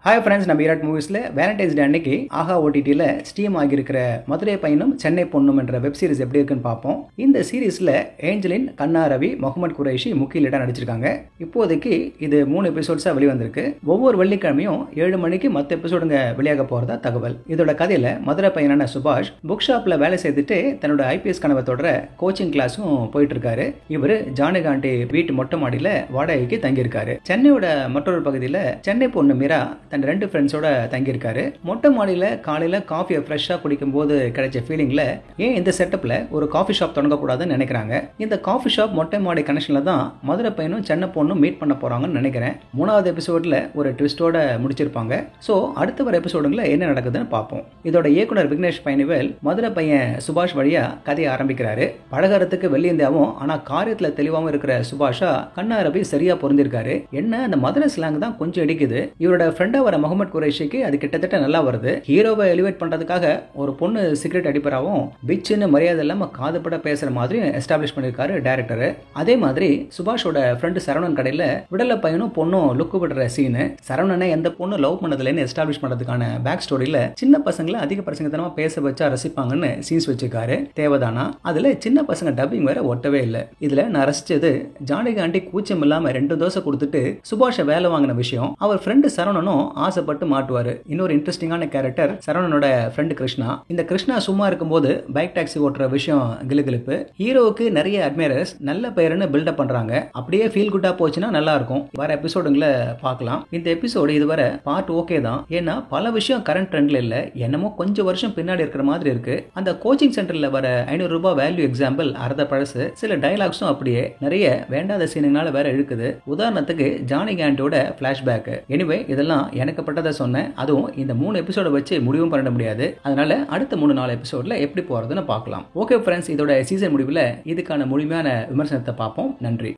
Hi friends, நம்ம Erode மூவிஸில் Valentine's டே அன்னைக்கு ஆஹா ஓடிடியில் ஸ்ட்ரீம் ஆகியிருக்கிற மதுரை பையனும் சென்னை பொண்ணும் என்ற வெப் சீரிஸ் எப்படி இருக்குன்னு பார்ப்போம். இந்த சீரீஸில் ஏஞ்சலின், கண்ணா ரவி, முகமது குரேஷி முக்கிய லீடாக நடிச்சிருக்காங்க. இப்போதைக்கு இது 3 எபிசோட்ஸாக வெளிவந்திருக்கு. ஒவ்வொரு வெள்ளிக்கிழமையும் 7 மணிக்கு மற்ற எபிசோடுங்க வெளியாக போகிறதா தகவல். இதோட கதையில் மதுரை பையனான சுபாஷ் புக் ஷாப்பில் வேலை செய்துட்டு தன்னோட IPS கனவை தொடர கோச்சிங் கிளாஸும் போயிட்டு இருக்காரு. இவர் ஜானகாண்டி வீட்டு மொட்டை மாடியில் வாடகைக்கு தங்கியிருக்காரு. சென்னையோட மற்றொரு பகுதியில் சென்னை பொண்ணு மீரா தன் 2 ஃப்ரெண்ட்ஸோட தங்கியிருக்காரு. மொட்டை மாடியில் காலையில் காஃபியை ஃப்ரெஷ்ஷாக குடிக்கும் போது கிடைச்ச ஃபீலிங்கில் ஏன் இந்த செட்டப்பில் ஒரு காஃபி ஷாப் தொடங்கக்கூடாதுன்னு நினைக்கிறாங்க. இந்த காஃபி ஷாப் மொட்டை மாடி கனெக்ஷனில் தான் மதுரை பையனும் சென்னை பொண்ணும் மீட் பண்ண போகிறாங்கன்னு நினைக்கிறேன். 3வது எபிசோடில் ஒரு ட்விஸ்டோட முடிச்சிருப்பாங்க. ஸோ அடுத்த வர எபிசோடுங்களில் என்ன நடக்குதுன்னு பார்ப்போம். இதோட இயக்குனர் விக்னேஷ் பைனிவேல் மதுரை பையன் சுபாஷ் வழியாக கதையை ஆரம்பிக்கிறாரு. பழகிறதுக்கு வெள்ளியந்தியாவும் ஆனால் காரியத்தில் தெளிவாகவும் இருக்கிற சுபாஷா கண்ணா ரவி சரியாக பொருந்திருக்காரு. என்ன அந்த மதுரை ஸ்லாங் தான் கொஞ்சம் இடிக்குது. இவரோட ஃப்ரெண்டா வர முகமது குரேஷிக்கு அது கிட்டத்தட்ட நல்லா வருது. ஹீரோவை எலிவேட் பண்றதுக்காக ஒரு பொண்ணு சிகரெட் அடிப்பராவும் பிச்சுன்னு மரியாதை இல்லாம காதுபட பேசுற மாதிரி எஸ்டாப்ளிஷ் பண்ணிருக்காரு டைரக்டர். அதே மாதிரி சுபாஷோட ஃப்ரெண்டு சரவணன் கடையில விடல பையனும் பொண்ணும் லுக்கு விடுற சீனு, சரவணனை எந்த பொண்ணு லவ் பண்ணதுலன்னு எஸ்டாப்ளிஷ் பண்றதுக்கான பேக் ஸ்டோரியில சின்ன பசங்களை அதிக பிரசங்கத்தனமா பேச வச்சா ரசிப்பாங்கன்னு சீன்ஸ் வச்சிருக்காரு. தேவைதானா? அதுல சின்ன பசங்க டப்பிங் வேற ஒட்டவே இல்லை. இதுல நான் ரசிச்சது ஜானகி ஆண்டி கூச்சம் இல்லாம 2 தோசை கொடுத்துட்டு சுபாஷ வேலை வாங்கின விஷயம். அவர் ஃப்ரெண்டு சரவணனும் ஆசைப்பட்டு மாட்டுவாரு. இன்னொரு இன்ட்ரெஸ்டிங்கான கேரக்டர் சரவணனோட ஃப்ரெண்டு கிருஷ்ணா. இந்த கிருஷ்ணா சும்மா இருக்கும்போது பைக் டாக்ஸி ஓட்டுற விஷயம் கிளுகிளுப்பு. ஹீரோவுக்கு நிறைய அட்மைரர்ஸ், நல்ல பெயர்னு பில்டப் பண்றாங்க. அப்படியே ஃபீல் குட்டா போச்சுன்னா நல்லா இருக்கும். வர எபிசோடுங்களை பார்க்கலாம். இந்த எபிசோடு இதுவரை பார்ட் ஓகே தான். ஏன்னா பல விஷயம் கரண்ட் ட்ரெண்ட்ல இல்ல, என்னமோ கொஞ்சம் வருஷம் பின்னாடி இருக்கிற மாதிரி இருக்கு. அந்த கோச்சிங் சென்டர்ல வர 500 ரூபாய் வேல்யூ எக்ஸாம்பிள் அர்த்த பழசு. சில டைலாக்ஸும் அப்படியே நிறைய வேண்டாத சீனுங்களால வேற இழுக்குது. உதாரணத்துக்கு ஜானகி ஆண்டியோட பிளாஷ்பேக். எனிவே இதெல்லாம் எனக்கு பட்டதை சொன்னேன். அதுவும் இந்த 3 எபிசோட வச்சு முடிவும் பண்ண முடியாது. அதனால அடுத்த 3-4 எபிசோட்ல எப்படி போறதுன்னு பார்க்கலாம். ஓகே ஃப்ரெண்ட்ஸ், இதோட சீசன் முடிவில் இதுக்கான முழுமையான விமர்சனத்தை பார்ப்போம். நன்றி.